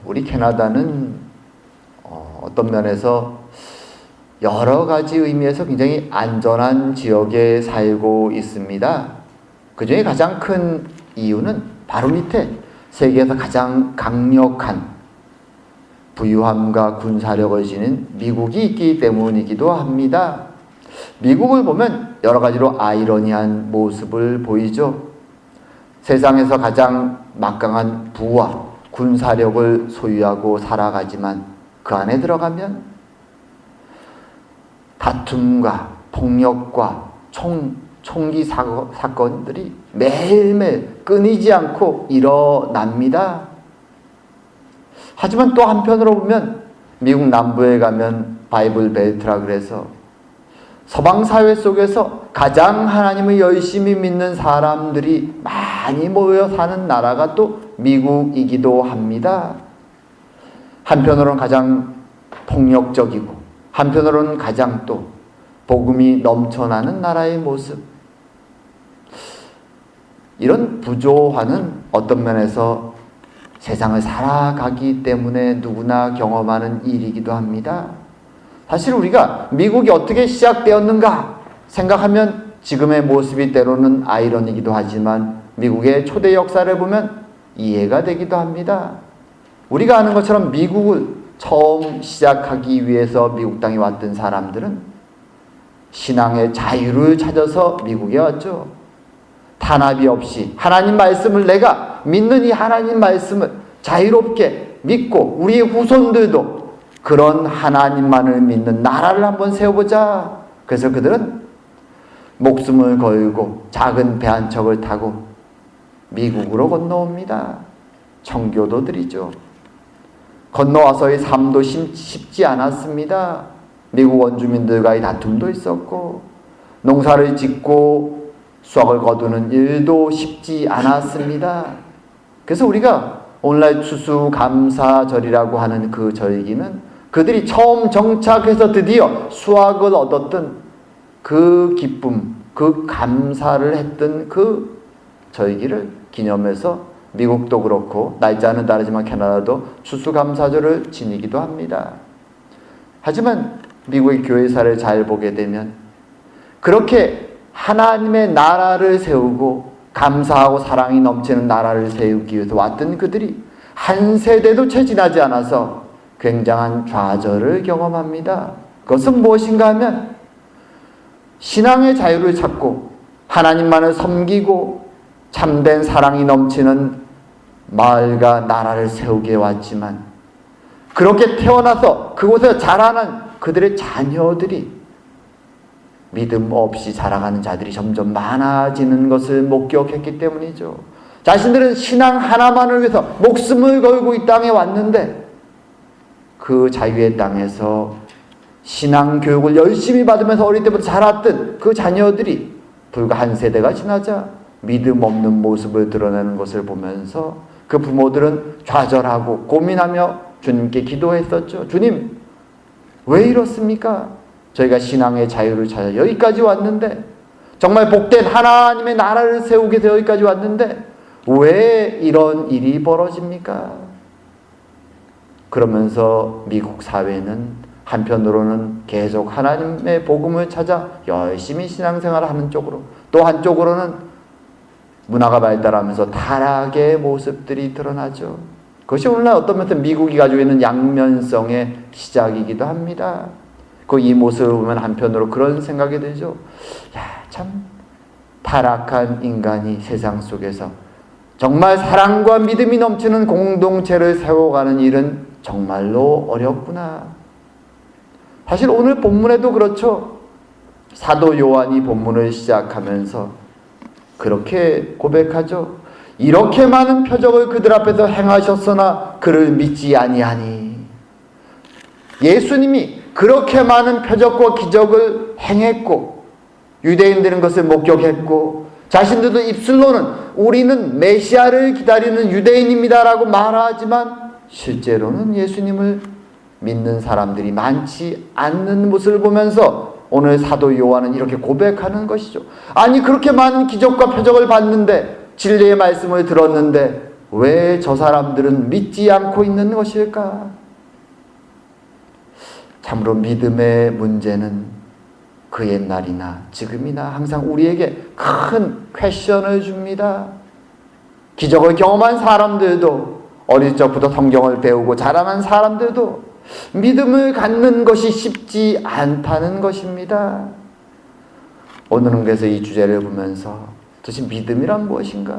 우리 캐나다는 어떤 면에서 여러 가지 의미에서 굉장히 안전한 지역에 살고 있습니다. 그 중에 가장 큰 이유는 바로 밑에 세계에서 가장 강력한 부유함과 군사력을 지닌 미국이 있기 때문이기도 합니다. 미국을 보면 여러 가지로 아이러니한 모습을 보이죠. 세상에서 가장 막강한 부와 군사력을 소유하고 살아가지만 그 안에 들어가면 다툼과 폭력과 총기 사건들이 매일매일 끊이지 않고 일어납니다. 하지만 또 한편으로 보면 미국 남부에 가면 바이블 벨트라 그래서 서방 사회 속에서 가장 하나님을 열심히 믿는 사람들이 많이 모여 사는 나라가 또 미국이기도 합니다. 한편으로는 가장 폭력적이고 한편으로는 가장 또 복음이 넘쳐나는 나라의 모습. 이런 부조화는 어떤 면에서 세상을 살아가기 때문에 누구나 경험하는 일이기도 합니다. 사실 우리가 미국이 어떻게 시작되었는가 생각하면 지금의 모습이 때로는 아이러니기도 하지만 미국의 초대 역사를 보면 이해가 되기도 합니다. 우리가 아는 것처럼 미국을 처음 시작하기 위해서 미국 땅에 왔던 사람들은 신앙의 자유를 찾아서 미국에 왔죠. 탄압이 없이 하나님 말씀을 내가 믿는 이 하나님 말씀을 자유롭게 믿고 우리의 후손들도 그런 하나님만을 믿는 나라를 한번 세워보자. 그래서 그들은 목숨을 걸고 작은 배 한 척을 타고 미국으로 건너옵니다. 청교도들이죠. 건너와서의 삶도 쉽지 않았습니다. 미국 원주민들과의 다툼도 있었고 농사를 짓고 수확을 거두는 일도 쉽지 않았습니다. 그래서 우리가 오늘날 추수감사절이라고 하는 그 절기는 그들이 처음 정착해서 드디어 수확을 얻었던 그 기쁨, 그 감사를 했던 그 절기를 기념해서 미국도 그렇고 날짜는 다르지만 캐나다도 추수감사절을 지니기도 합니다. 하지만 미국의 교회사를 잘 보게 되면 그렇게 하나님의 나라를 세우고 감사하고 사랑이 넘치는 나라를 세우기 위해서 왔던 그들이 한 세대도 채 지나지 않아서 굉장한 좌절을 경험합니다. 그것은 무엇인가 하면 신앙의 자유를 찾고 하나님만을 섬기고 참된 사랑이 넘치는 마을과 나라를 세우게 왔지만 그렇게 태어나서 그곳에서 자라는 그들의 자녀들이 믿음 없이 자라가는 자들이 점점 많아지는 것을 목격했기 때문이죠. 자신들은 신앙 하나만을 위해서 목숨을 걸고 이 땅에 왔는데 그 자유의 땅에서 신앙 교육을 열심히 받으면서 어릴 때부터 자랐던 그 자녀들이 불과 한 세대가 지나자 믿음 없는 모습을 드러내는 것을 보면서 그 부모들은 좌절하고 고민하며 주님께 기도했었죠. 주님, 왜 이렇습니까? 저희가 신앙의 자유를 찾아 여기까지 왔는데 정말 복된 하나님의 나라를 세우기 위해서 여기까지 왔는데 왜 이런 일이 벌어집니까? 그러면서 미국 사회는 한편으로는 계속 하나님의 복음을 찾아 열심히 신앙생활을 하는 쪽으로 또 한쪽으로는 문화가 발달하면서 타락의 모습들이 드러나죠. 그것이 오늘날 어떤 면에서 미국이 가지고 있는 양면성의 시작이기도 합니다. 이 모습을 보면 한편으로 그런 생각이 들죠. 참 타락한 인간이 세상 속에서 정말 사랑과 믿음이 넘치는 공동체를 세워가는 일은 정말로 어렵구나. 사실 오늘 본문에도 그렇죠. 사도 요한이 본문을 시작하면서 그렇게 고백하죠. 이렇게 많은 표적을 그들 앞에서 행하셨으나 그를 믿지 아니하니. 예수님이 그렇게 많은 표적과 기적을 행했고 유대인들은 것을 목격했고 자신들도 입술로는 우리는 메시아를 기다리는 유대인입니다라고 말하지만 실제로는 예수님을 믿는 사람들이 많지 않는 모습을 보면서 오늘 사도 요한은 이렇게 고백하는 것이죠. 아니 그렇게 많은 기적과 표적을 봤는데 진리의 말씀을 들었는데 왜 저 사람들은 믿지 않고 있는 것일까? 참으로 믿음의 문제는 그 옛날이나 지금이나 항상 우리에게 큰 퀘션을 줍니다. 기적을 경험한 사람들도, 어릴 적부터 성경을 배우고 자라난 사람들도 믿음을 갖는 것이 쉽지 않다는 것입니다. 오늘은 그래서 이 주제를 보면서 도대체 믿음이란 무엇인가?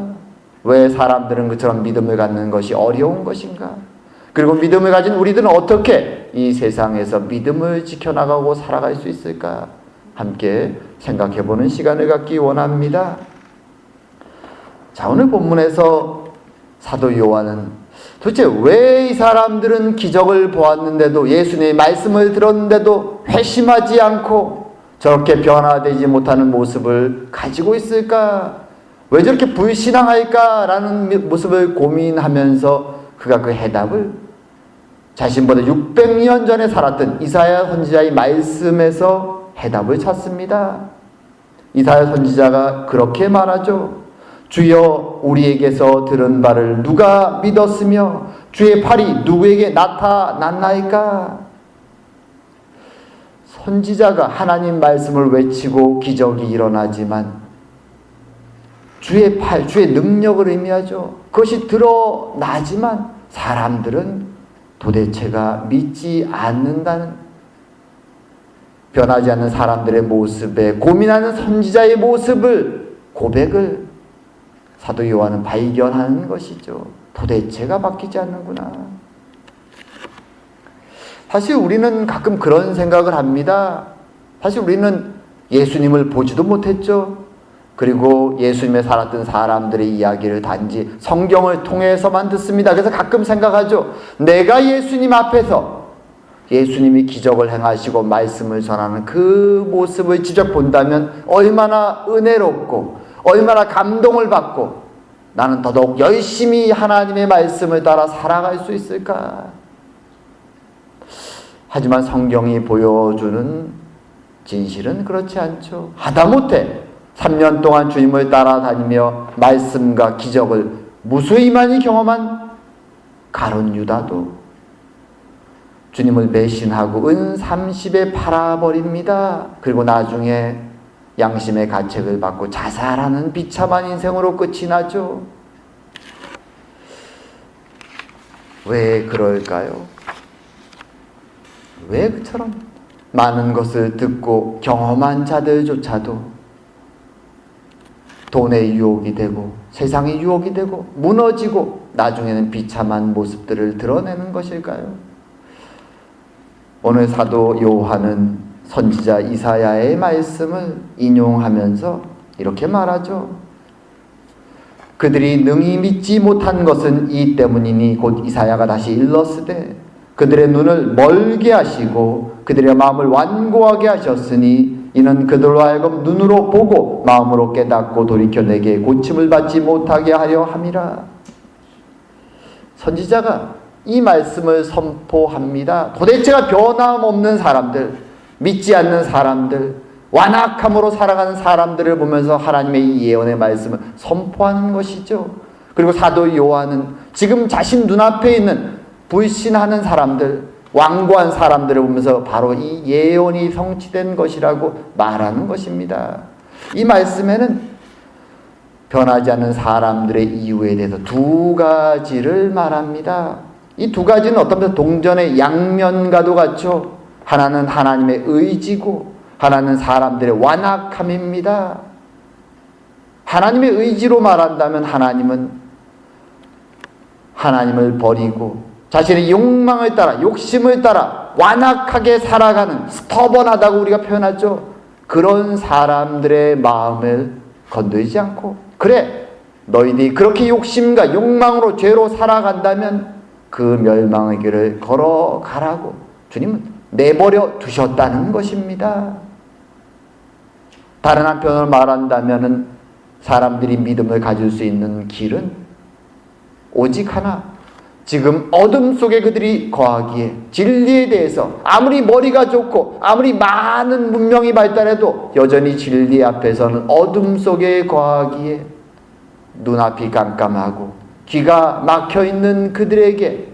왜 사람들은 그처럼 믿음을 갖는 것이 어려운 것인가? 그리고 믿음을 가진 우리들은 어떻게 이 세상에서 믿음을 지켜나가고 살아갈 수 있을까? 함께 생각해보는 시간을 갖기 원합니다. 자, 오늘 본문에서 사도 요한은 도대체 왜 이 사람들은 기적을 보았는데도, 예수님의 말씀을 들었는데도 회심하지 않고 저렇게 변화되지 못하는 모습을 가지고 있을까? 왜 저렇게 불신앙할까라는 모습을 고민하면서 그가 그 해답을 자신보다 600년 전에 살았던 이사야 선지자의 말씀에서 해답을 찾습니다. 이사야 선지자가 그렇게 말하죠. 주여, 우리에게서 들은 바를 누가 믿었으며 주의 팔이 누구에게 나타났나이까? 선지자가 하나님 말씀을 외치고 기적이 일어나지만 주의 팔, 주의 능력을 의미하죠. 그것이 드러나지만 사람들은 도대체가 믿지 않는다는, 변하지 않는 사람들의 모습에 고민하는 선지자의 모습을, 고백을 사도 요한은 발견하는 것이죠. 도대체가 바뀌지 않는구나. 사실 우리는 가끔 그런 생각을 합니다. 사실 우리는 예수님을 보지도 못했죠. 그리고 예수님의 살았던 사람들의 이야기를 단지 성경을 통해서만 듣습니다. 그래서 가끔 생각하죠. 내가 예수님 앞에서 예수님이 기적을 행하시고 말씀을 전하는 그 모습을 직접 본다면 얼마나 은혜롭고 얼마나 감동을 받고 나는 더더욱 열심히 하나님의 말씀을 따라 살아갈 수 있을까? 하지만 성경이 보여주는 진실은 그렇지 않죠. 하다못해 3년 동안 주님을 따라다니며 말씀과 기적을 무수히 많이 경험한 가룟 유다도 주님을 배신하고 은 30에 팔아버립니다. 그리고 나중에 양심의 가책을 받고 자살하는 비참한 인생으로 끝이 나죠. 왜 그럴까요? 왜 그처럼 많은 것을 듣고 경험한 자들조차도 돈의 유혹이 되고 세상의 유혹이 되고 무너지고 나중에는 비참한 모습들을 드러내는 것일까요? 오늘 사도 요한은 선지자 이사야의 말씀을 인용하면서 이렇게 말하죠. 그들이 능히 믿지 못한 것은 이 때문이니 곧 이사야가 다시 일렀으되 그들의 눈을 멀게 하시고 그들의 마음을 완고하게 하셨으니 이는 그들로 하여금 눈으로 보고 마음으로 깨닫고 돌이켜 내게 고침을 받지 못하게 하려 함이라. 선지자가 이 말씀을 선포합니다. 도대체가 변함없는 사람들, 믿지 않는 사람들, 완악함으로 살아가는 사람들을 보면서 하나님의 이 예언의 말씀을 선포하는 것이죠. 그리고 사도 요한은 지금 자신 눈앞에 있는 불신하는 사람들, 완고한 사람들을 보면서 바로 이 예언이 성취된 것이라고 말하는 것입니다. 이 말씀에는 변하지 않는 사람들의 이유에 대해서 두 가지를 말합니다. 이 두 가지는 어떤 면에서 동전의 양면과도 같죠. 하나는 하나님의 의지고 하나는 사람들의 완악함입니다. 하나님의 의지로 말한다면 하나님은 하나님을 버리고 자신의 욕망을 따라, 욕심을 따라 완악하게 살아가는, 스터번하다고 우리가 표현하죠. 그런 사람들의 마음을 건들지 않고, 그래, 너희들이 그렇게 욕심과 욕망으로 죄로 살아간다면 그 멸망의 길을 걸어가라고 주님은 내버려 두셨다는 것입니다. 다른 한편으로 말한다면 사람들이 믿음을 가질 수 있는 길은 오직 하나, 지금 어둠 속에 그들이 거하기에 진리에 대해서 아무리 머리가 좋고 아무리 많은 문명이 발달해도 여전히 진리 앞에서는 어둠 속에 거하기에 눈앞이 깜깜하고 귀가 막혀 있는 그들에게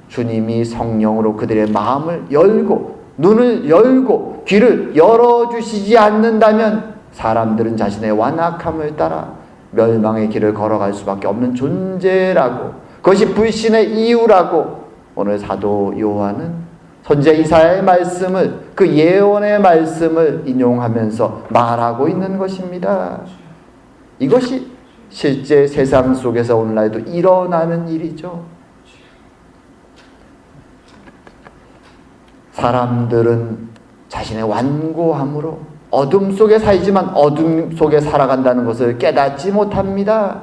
주님이 성령으로 그들의 마음을 열고 눈을 열고 귀를 열어주시지 않는다면 사람들은 자신의 완악함을 따라 멸망의 길을 걸어갈 수밖에 없는 존재라고, 그것이 불신의 이유라고 오늘 사도 요한은 선지자 이사야의 말씀을, 그 예언의 말씀을 인용하면서 말하고 있는 것입니다. 이것이 실제 세상 속에서 오늘날에도 일어나는 일이죠. 사람들은 자신의 완고함으로 어둠 속에 살지만 어둠 속에 살아간다는 것을 깨닫지 못합니다.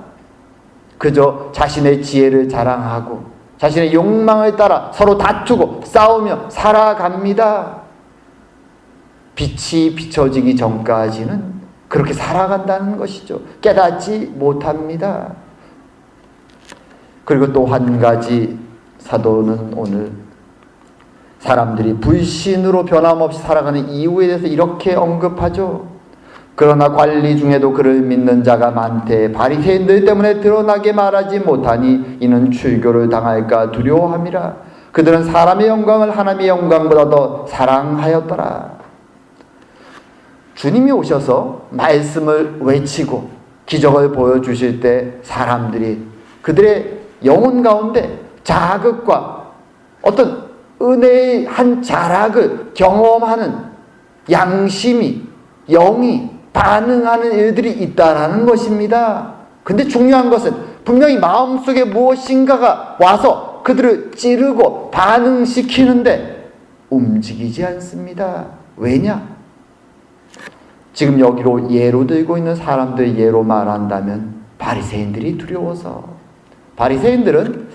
그저 자신의 지혜를 자랑하고 자신의 욕망을 따라 서로 다투고 싸우며 살아갑니다. 빛이 비춰지기 전까지는 그렇게 살아간다는 것이죠. 깨닫지 못합니다. 그리고 또 한 가지 사도는 오늘 사람들이 불신으로 변함없이 살아가는 이유에 대해서 이렇게 언급하죠. 그러나 관리 중에도 그를 믿는 자가 많되 바리새인들 때문에 드러나게 말하지 못하니 이는 출교를 당할까 두려워함이라. 그들은 사람의 영광을 하나님의 영광보다 더 사랑하였더라. 주님이 오셔서 말씀을 외치고 기적을 보여주실 때 사람들이 그들의 영혼 가운데 자극과 어떤 은혜의 한 자락을 경험하는 양심이, 영이 반응하는 일들이 있다라는 것입니다. 근데 중요한 것은 분명히 마음속에 무엇인가가 와서 그들을 찌르고 반응시키는데 움직이지 않습니다. 왜냐? 지금 여기로 예로 들고 있는 사람들 예로 말한다면 바리새인들이 두려워서. 바리새인들은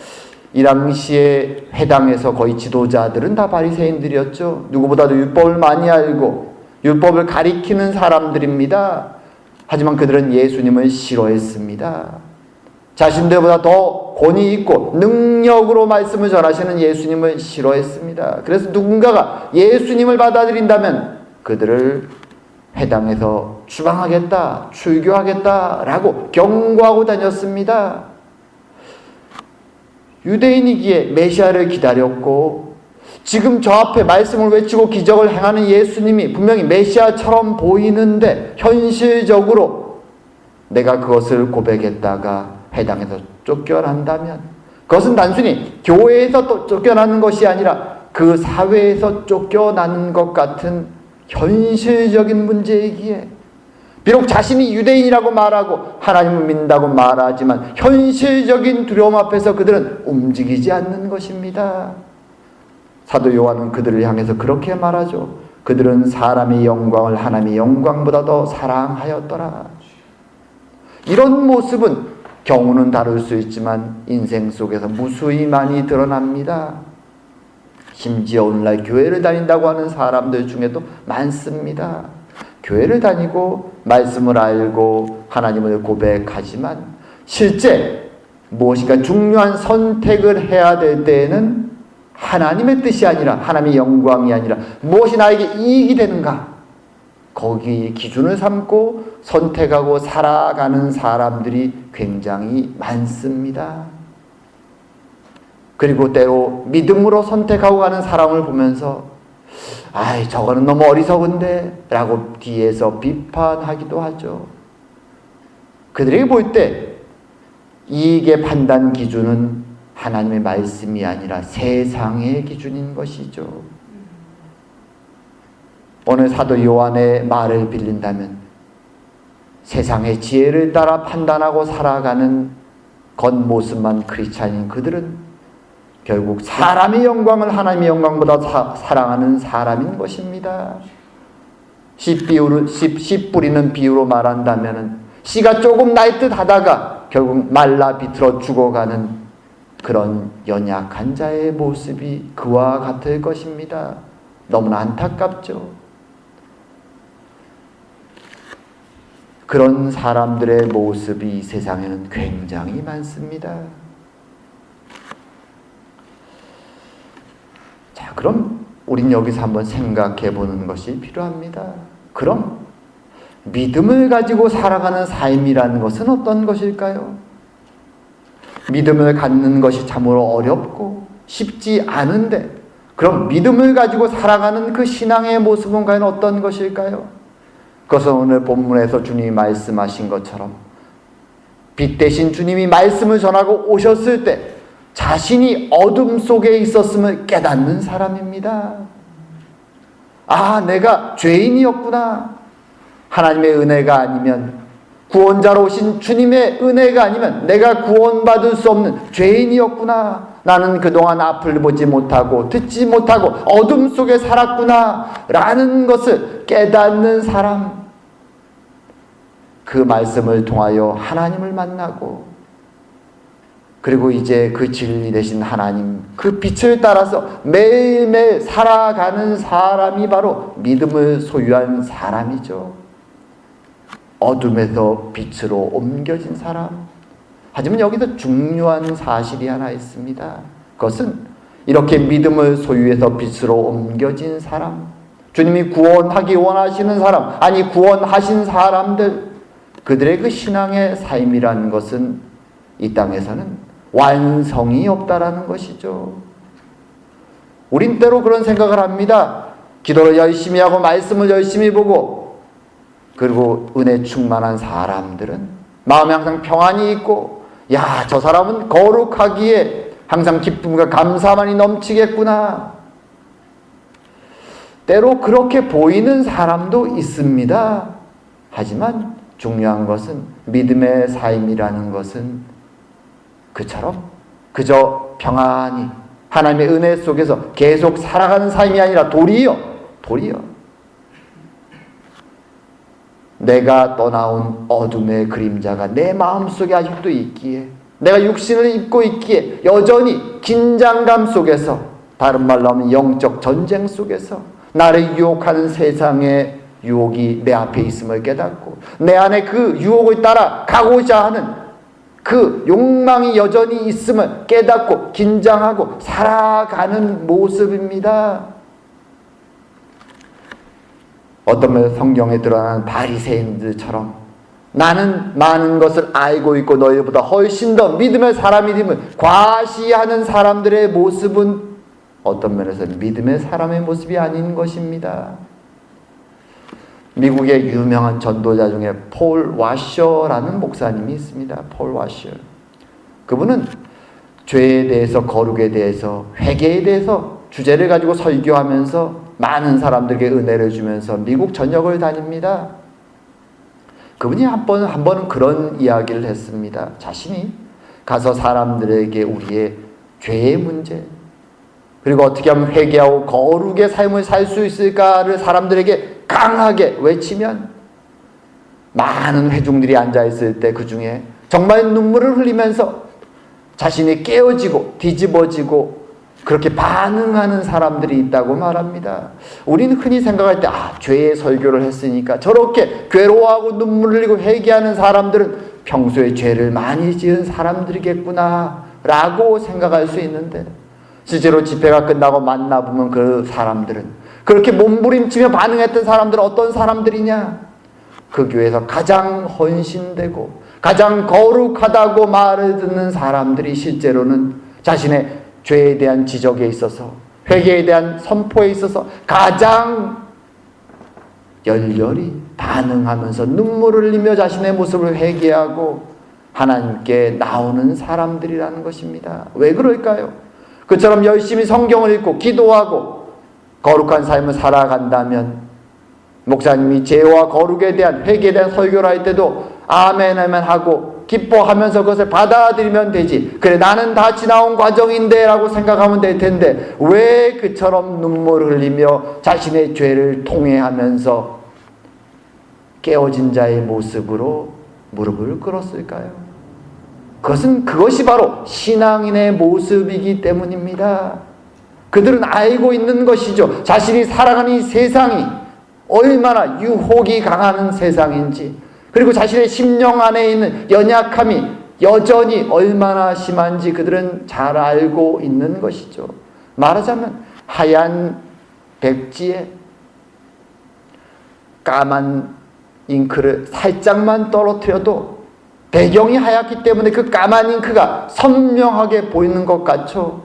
이 당시에 회당에서 거의 지도자들은 다 바리새인들이었죠. 누구보다도 율법을 많이 알고 율법을 가리키는 사람들입니다. 하지만 그들은 예수님을 싫어했습니다. 자신들보다 더 권위 있고 능력으로 말씀을 전하시는 예수님을 싫어했습니다. 그래서 누군가가 예수님을 받아들인다면 그들을 회당에서 추방하겠다, 출교하겠다라고 경고하고 다녔습니다. 유대인이기에 메시아를 기다렸고 지금 저 앞에 말씀을 외치고 기적을 행하는 예수님이 분명히 메시아처럼 보이는데 현실적으로 내가 그것을 고백했다가 회당에서 쫓겨난다면 그것은 단순히 교회에서 또 쫓겨나는 것이 아니라 그 사회에서 쫓겨나는 것 같은 현실적인 문제이기에 비록 자신이 유대인이라고 말하고 하나님을 믿는다고 말하지만 현실적인 두려움 앞에서 그들은 움직이지 않는 것입니다. 사도 요한은 그들을 향해서 그렇게 말하죠. 그들은 사람의 영광을 하나님의 영광보다 더 사랑하였더라. 이런 모습은 경우는 다를 수 있지만 인생 속에서 무수히 많이 드러납니다. 심지어 오늘날 교회를 다닌다고 하는 사람들 중에도 많습니다. 교회를 다니고 말씀을 알고 하나님을 고백하지만 실제 무엇인가 중요한 선택을 해야 될 때에는 하나님의 뜻이 아니라 하나님의 영광이 아니라 무엇이 나에게 이익이 되는가 거기 기준을 삼고 선택하고 살아가는 사람들이 굉장히 많습니다. 그리고 때로 믿음으로 선택하고 가는 사람을 보면서 아이 저거는 너무 어리석은데 라고 뒤에서 비판하기도 하죠. 그들에게 볼 때 이익의 판단 기준은 하나님의 말씀이 아니라 세상의 기준인 것이죠. 오늘 사도 요한의 말을 빌린다면 세상의 지혜를 따라 판단하고 살아가는 겉모습만 크리스찬인 그들은 결국 사람의 영광을 하나님의 영광보다 사랑하는 사람인 것입니다. 씨 뿌리는 비유로 말한다면 씨가 조금 날 듯 하다가 결국 말라 비틀어 죽어가는 그런 연약한 자의 모습이 그와 같을 것입니다. 너무나 안타깝죠. 그런 사람들의 모습이 이 세상에는 굉장히 많습니다. 자, 그럼 우린 여기서 한번 생각해 보는 것이 필요합니다. 그럼 믿음을 가지고 살아가는 삶이라는 것은 어떤 것일까요? 믿음을 갖는 것이 참으로 어렵고 쉽지 않은데, 그럼 믿음을 가지고 살아가는 그 신앙의 모습은 과연 어떤 것일까요? 그것은 오늘 본문에서 주님이 말씀하신 것처럼 빛 대신 주님이 말씀을 전하고 오셨을 때 자신이 어둠 속에 있었음을 깨닫는 사람입니다. 아, 내가 죄인이었구나. 하나님의 은혜가 아니면, 구원자로 오신 주님의 은혜가 아니면 내가 구원받을 수 없는 죄인이었구나. 나는 그동안 앞을 보지 못하고 듣지 못하고 어둠 속에 살았구나 라는 것을 깨닫는 사람, 그 말씀을 통하여 하나님을 만나고, 그리고 이제 그 진리 되신 하나님, 그 빛을 따라서 매일매일 살아가는 사람이 바로 믿음을 소유한 사람이죠. 어둠에서 빛으로 옮겨진 사람. 하지만 여기서 중요한 사실이 하나 있습니다. 그것은 이렇게 믿음을 소유해서 빛으로 옮겨진 사람, 주님이 구원하기 원하시는 사람, 아니 구원하신 사람들, 그들의 그 신앙의 삶이라는 것은 이 땅에서는 완성이 없다라는 것이죠. 우린 때로 그런 생각을 합니다. 기도를 열심히 하고 말씀을 열심히 보고, 그리고 은혜 충만한 사람들은 마음에 항상 평안이 있고, 야, 저 사람은 거룩하기에 항상 기쁨과 감사만이 넘치겠구나. 때로 그렇게 보이는 사람도 있습니다. 하지만 중요한 것은 믿음의 삶이라는 것은 그처럼 그저 평안히 하나님의 은혜 속에서 계속 살아가는 삶이 아니라 도리어 내가 떠나온 어둠의 그림자가 내 마음속에 아직도 있기에, 내가 육신을 입고 있기에 여전히 긴장감 속에서, 다른 말로 하면 영적 전쟁 속에서 나를 유혹하는 세상의 유혹이 내 앞에 있음을 깨닫고, 내 안에 그 유혹을 따라 가고자 하는 그 욕망이 여전히 있음을 깨닫고 긴장하고 살아가는 모습입니다. 어떤 면에서 성경에 드러나는 바리새인들처럼 나는 많은 것을 알고 있고 너희보다 훨씬 더 믿음의 사람임을 과시하는 사람들의 모습은 어떤 면에서 믿음의 사람의 모습이 아닌 것입니다. 미국의 유명한 전도자 중에 폴 와셔라는 목사님이 있습니다. 폴 와셔. 그분은 죄에 대해서, 거룩에 대해서, 회개에 대해서 주제를 가지고 설교하면서 많은 사람들에게 은혜를 주면서 미국 전역을 다닙니다. 그분이 한 번은 그런 이야기를 했습니다. 자신이 가서 사람들에게 우리의 죄의 문제, 그리고 어떻게 하면 회개하고 거룩의 삶을 살 수 있을까를 사람들에게 강하게 외치면 많은 회중들이 앉아있을 때 그 중에 정말 눈물을 흘리면서 자신이 깨어지고 뒤집어지고 그렇게 반응하는 사람들이 있다고 말합니다. 우리는 흔히 생각할 때 죄의 설교를 했으니까 저렇게 괴로워하고 눈물 흘리고 회개하는 사람들은 평소에 죄를 많이 지은 사람들이겠구나 라고 생각할 수 있는데, 실제로 집회가 끝나고 만나보면 그 사람들은, 그렇게 몸부림치며 반응했던 사람들은 어떤 사람들이냐? 그 교회에서 가장 헌신되고 가장 거룩하다고 말을 듣는 사람들이 실제로는 자신의 죄에 대한 지적에 있어서, 회개에 대한 선포에 있어서 가장 열렬히 반응하면서 눈물을 흘리며 자신의 모습을 회개하고 하나님께 나오는 사람들이라는 것입니다. 왜 그럴까요? 그처럼 열심히 성경을 읽고 기도하고 거룩한 삶을 살아간다면 목사님이 죄와 거룩에 대한, 회개에 대한 설교를 할 때도 아멘 아멘 하고 기뻐하면서 그것을 받아들이면 되지, 그래 나는 다 지나온 과정인데 라고 생각하면 될 텐데 왜 그처럼 눈물을 흘리며 자신의 죄를 통회하면서 깨어진 자의 모습으로 무릎을 꿇었을까요? 그것이 바로 신앙인의 모습이기 때문입니다. 그들은 알고 있는 것이죠. 자신이 살아가는 이 세상이 얼마나 유혹이 강한 세상인지, 그리고 자신의 심령 안에 있는 연약함이 여전히 얼마나 심한지 그들은 잘 알고 있는 것이죠. 말하자면 하얀 백지에 까만 잉크를 살짝만 떨어뜨려도 배경이 하얗기 때문에 그 까만 잉크가 선명하게 보이는 것 같죠.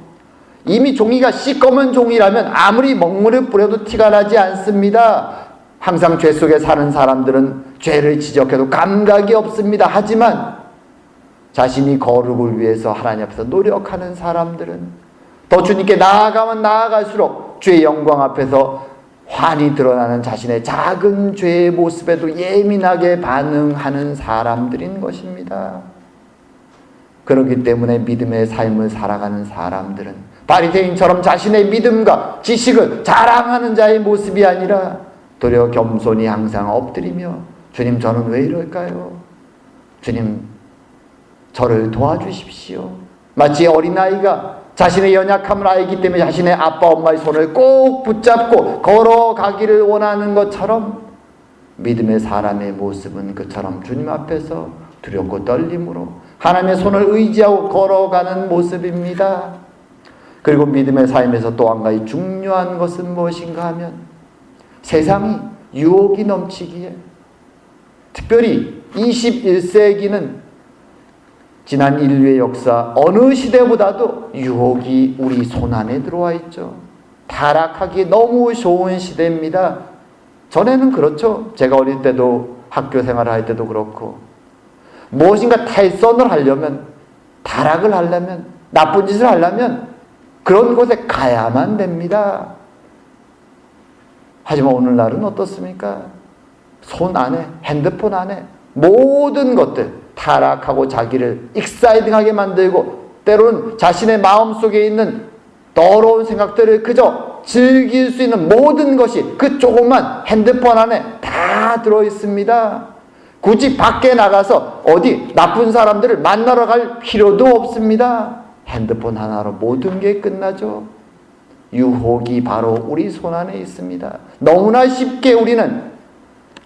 이미 종이가 시꺼먼 종이라면 아무리 먹물을 뿌려도 티가 나지 않습니다. 항상 죄 속에 사는 사람들은 죄를 지적해도 감각이 없습니다. 하지만 자신이 거룩을 위해서 하나님 앞에서 노력하는 사람들은 더 주님께 나아가면 나아갈수록 주의 영광 앞에서 환히 드러나는 자신의 작은 죄의 모습에도 예민하게 반응하는 사람들인 것입니다. 그렇기 때문에 믿음의 삶을 살아가는 사람들은 바리새인처럼 자신의 믿음과 지식을 자랑하는 자의 모습이 아니라 도리어 겸손히 항상 엎드리며 주님 저는 왜 이럴까요? 주님 저를 도와주십시오. 마치 어린아이가 자신의 연약함을 알기 때문에 자신의 아빠 엄마의 손을 꼭 붙잡고 걸어가기를 원하는 것처럼 믿음의 사람의 모습은 그처럼 주님 앞에서 두렵고 떨림으로 하나님의 손을 의지하고 걸어가는 모습입니다. 그리고 믿음의 삶에서 또 한 가지 중요한 것은 무엇인가 하면 세상이 유혹이 넘치기에 특별히 21세기는 지난 인류의 역사 어느 시대보다도 유혹이 우리 손안에 들어와 있죠. 타락하기 너무 좋은 시대입니다. 전에는 그렇죠. 제가 어릴 때도 학교 생활할 때도 그렇고 무엇인가 탈선을 하려면 타락을 하려면 나쁜 짓을 하려면 그런 곳에 가야만 됩니다. 하지만 오늘날은 어떻습니까? 손 안에 핸드폰 안에 모든 것들 타락하고 자기를 익사이딩하게 만들고 때로는 자신의 마음속에 있는 더러운 생각들을 그저 즐길 수 있는 모든 것이 그 조그만 핸드폰 안에 다 들어있습니다. 굳이 밖에 나가서 어디 나쁜 사람들을 만나러 갈 필요도 없습니다. 핸드폰 하나로 모든 게 끝나죠. 유혹이 바로 우리 손안에 있습니다. 너무나 쉽게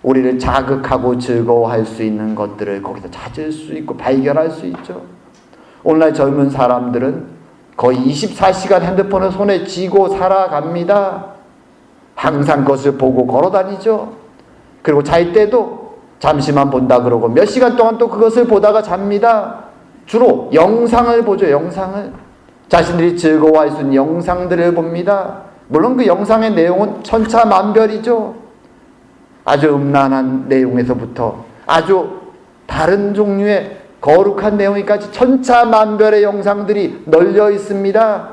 우리를 자극하고 즐거워할 수 있는 것들을 거기서 찾을 수 있고 발견할 수 있죠. 오늘날 젊은 사람들은 거의 24시간 핸드폰을 손에 쥐고 살아갑니다. 항상 그것을 보고 걸어다니죠. 그리고 잘 때도 잠시만 본다 그러고 몇 시간 동안 또 그것을 보다가 잡니다. 주로 영상을 보죠. 영상을. 자신들이 즐거워할 수 있는 영상들을 봅니다. 물론 그 영상의 내용은 천차만별이죠. 아주 음란한 내용에서부터 아주 다른 종류의 거룩한 내용까지 천차만별의 영상들이 널려 있습니다.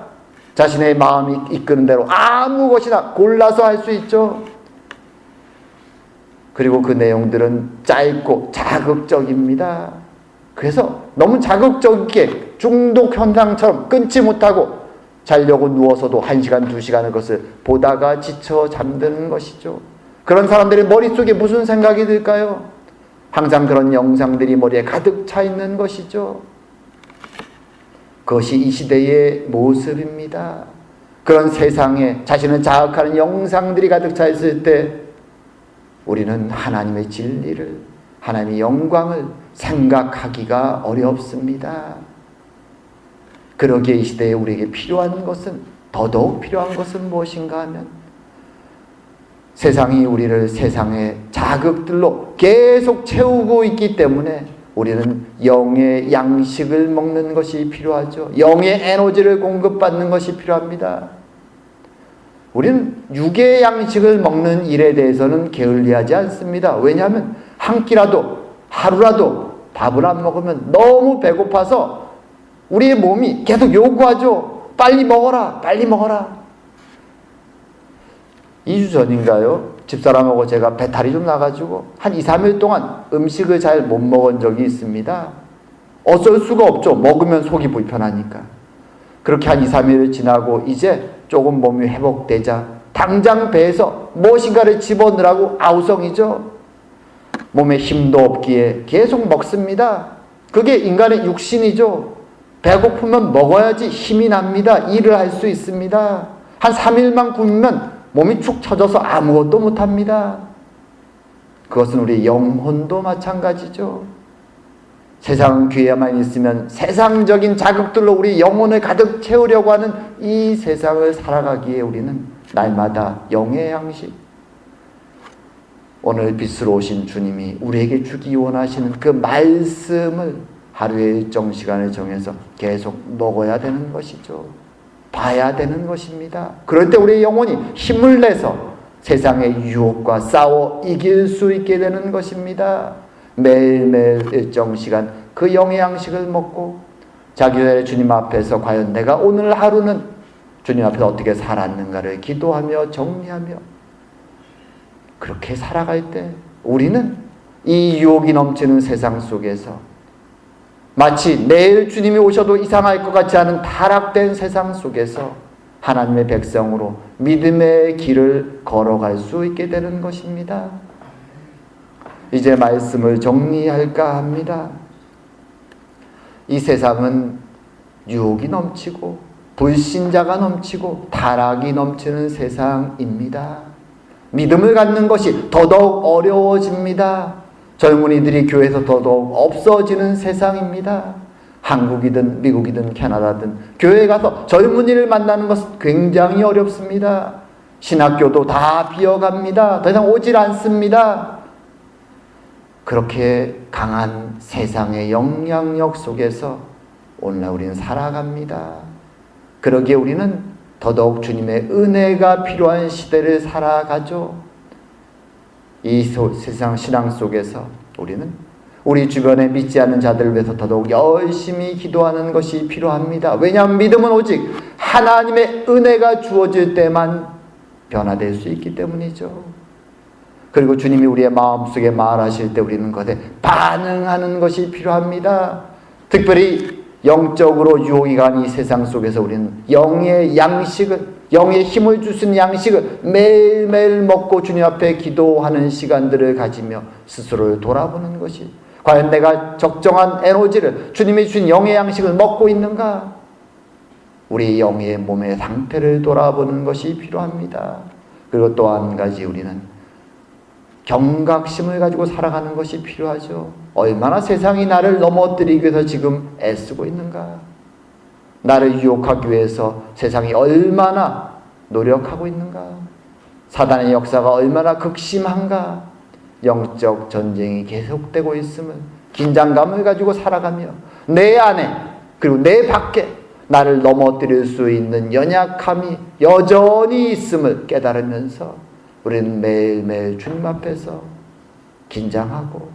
자신의 마음이 이끄는 대로 아무 것이나 골라서 할 수 있죠. 그리고 그 내용들은 짧고 자극적입니다. 그래서 너무 자극적이게 중독 현상처럼 끊지 못하고 자려고 누워서도 1시간, 2시간을 그것을 보다가 지쳐 잠드는 것이죠. 그런 사람들의 머릿속에 무슨 생각이 들까요? 항상 그런 영상들이 머리에 가득 차 있는 것이죠. 그것이 이 시대의 모습입니다. 그런 세상에 자신을 자극하는 영상들이 가득 차 있을 때 우리는 하나님의 진리를, 하나님의 영광을 생각하기가 어렵습니다. 그러기에 이 시대에 우리에게 필요한 것은, 더더욱 필요한 것은 무엇인가 하면 세상이 우리를 세상의 자극들로 계속 채우고 있기 때문에 우리는 영의 양식을 먹는 것이 필요하죠. 영의 에너지를 공급받는 것이 필요합니다. 우리는 육의 양식을 먹는 일에 대해서는 게을리하지 않습니다. 왜냐하면 한 끼라도 하루라도 밥을 안 먹으면 너무 배고파서 우리의 몸이 계속 요구하죠. 빨리 먹어라, 빨리 먹어라. 2주 전인가요? 집사람하고 제가 배탈이 좀 나가지고 한 2, 3일 동안 음식을 잘 못 먹은 적이 있습니다. 어쩔 수가 없죠. 먹으면 속이 불편하니까. 그렇게 한 2, 3일을 지나고 이제 조금 몸이 회복되자 당장 배에서 무엇인가를 집어넣으라고 아우성이죠. 몸에 힘도 없기에 계속 먹습니다. 그게 인간의 육신이죠. 배고프면 먹어야지 힘이 납니다. 일을 할 수 있습니다. 한 3일만 굶으면 몸이 축 처져서 아무것도 못합니다. 그것은 우리 영혼도 마찬가지죠. 세상 귀에만 있으면 세상적인 자극들로 우리 영혼을 가득 채우려고 하는 이 세상을 살아가기에 우리는 날마다 영의 양식, 오늘 빛으로 오신 주님이 우리에게 주기 원하시는 그 말씀을 하루에 일정 시간을 정해서 계속 먹어야 되는 것이죠. 봐야 되는 것입니다. 그럴 때 우리의 영혼이 힘을 내서 세상의 유혹과 싸워 이길 수 있게 되는 것입니다. 매일매일 일정 시간 그 영의 양식을 먹고 자기의 주님 앞에서 과연 내가 오늘 하루는 주님 앞에서 어떻게 살았는가를 기도하며 정리하며 그렇게 살아갈 때 우리는 이 유혹이 넘치는 세상 속에서 마치 내일 주님이 오셔도 이상할 것 같지 않은 타락된 세상 속에서 하나님의 백성으로 믿음의 길을 걸어갈 수 있게 되는 것입니다. 이제 말씀을 정리할까 합니다. 이 세상은 유혹이 넘치고 불신자가 넘치고 타락이 넘치는 세상입니다. 믿음을 갖는 것이 더더욱 어려워집니다. 젊은이들이 교회에서 더더욱 없어지는 세상입니다. 한국이든 미국이든 캐나다든 교회에 가서 젊은이를 만나는 것은 굉장히 어렵습니다. 신학교도 다 비어갑니다. 더 이상 오질 않습니다. 그렇게 강한 세상의 영향력 속에서 오늘날 우리는 살아갑니다. 그러기에 우리는 더더욱 주님의 은혜가 필요한 시대를 살아가죠. 이 세상 신앙 속에서 우리는 우리 주변에 믿지 않는 자들을 위해서 더더욱 열심히 기도하는 것이 필요합니다. 왜냐하면 믿음은 오직 하나님의 은혜가 주어질 때만 변화될 수 있기 때문이죠. 그리고 주님이 우리의 마음속에 말하실 때 우리는 그것에 반응하는 것이 필요합니다. 특별히 영적으로 유혹이 간 이 세상 속에서 우리는 영의 양식을, 영의 힘을 주신 양식을 매일매일 먹고 주님 앞에 기도하는 시간들을 가지며 스스로를 돌아보는 것이, 과연 내가 적정한 에너지를, 주님이 주신 영의 양식을 먹고 있는가? 우리 영의 몸의 상태를 돌아보는 것이 필요합니다. 그리고 또 한 가지 우리는 경각심을 가지고 살아가는 것이 필요하죠. 얼마나 세상이 나를 넘어뜨리기 위해서 지금 애쓰고 있는가? 나를 유혹하기 위해서 세상이 얼마나 노력하고 있는가? 사단의 역사가 얼마나 극심한가? 영적 전쟁이 계속되고 있음을, 긴장감을 가지고 살아가며 내 안에 그리고 내 밖에 나를 넘어뜨릴 수 있는 연약함이 여전히 있음을 깨달으면서 우리는 매일매일 주님 앞에서 긴장하고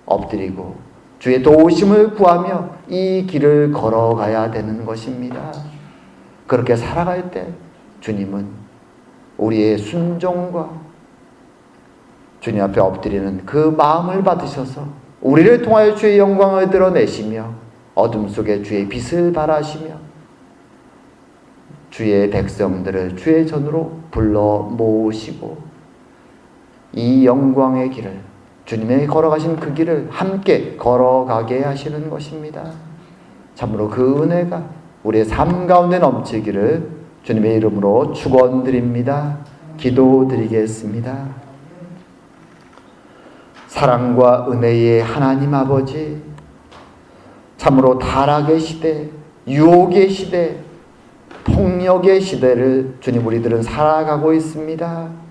엎드리고 주의 도우심을 구하며 이 길을 걸어가야 되는 것입니다. 그렇게 살아갈 때 주님은 우리의 순종과 주님 앞에 엎드리는 그 마음을 받으셔서 우리를 통하여 주의 영광을 드러내시며 어둠 속에 주의 빛을 발하시며 주의 백성들을 주의 전으로 불러 모으시고 이 영광의 길을, 주님의 걸어가신 그 길을 함께 걸어가게 하시는 것입니다. 참으로 그 은혜가 우리의 삶 가운데 넘치기를 주님의 이름으로 축원드립니다. 기도드리겠습니다. 사랑과 은혜의 하나님 아버지, 참으로 타락의 시대, 유혹의 시대, 폭력의 시대를 주님 우리들은 살아가고 있습니다.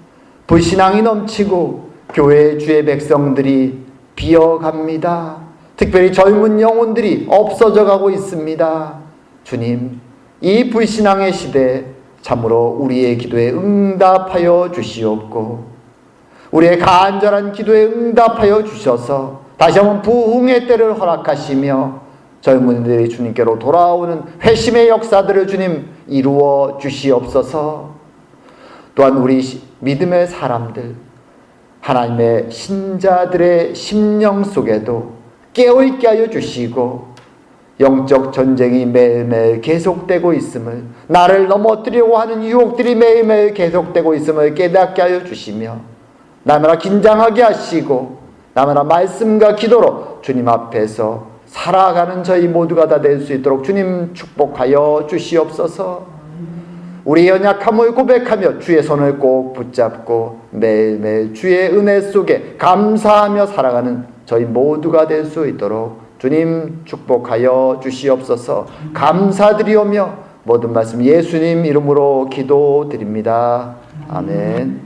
불신앙이 넘치고 교회의 주의 백성들이 비어갑니다. 특별히 젊은 영혼들이 없어져 가고 있습니다. 주님, 이 불신앙의 시대에 참으로 우리의 기도에 응답하여 주시옵고 우리의 간절한 기도에 응답하여 주셔서 다시 한번 부흥의 때를 허락하시며 젊은이들이 주님께로 돌아오는 회심의 역사들을 주님 이루어 주시옵소서. 또한 우리 믿음의 사람들, 하나님의 신자들의 심령 속에도 깨어있게 하여 주시고 영적 전쟁이 매일매일 계속되고 있음을, 나를 넘어뜨리려고 하는 유혹들이 매일매일 계속되고 있음을 깨닫게 하여 주시며 나마다 긴장하게 하시고 나마다 말씀과 기도로 주님 앞에서 살아가는 저희 모두가 다 될 수 있도록 주님 축복하여 주시옵소서. 우리 연약함을 고백하며 주의 손을 꼭 붙잡고 매일매일 주의 은혜 속에 감사하며 살아가는 저희 모두가 될 수 있도록 주님 축복하여 주시옵소서. 감사드리오며 모든 말씀 예수님 이름으로 기도드립니다. 아멘.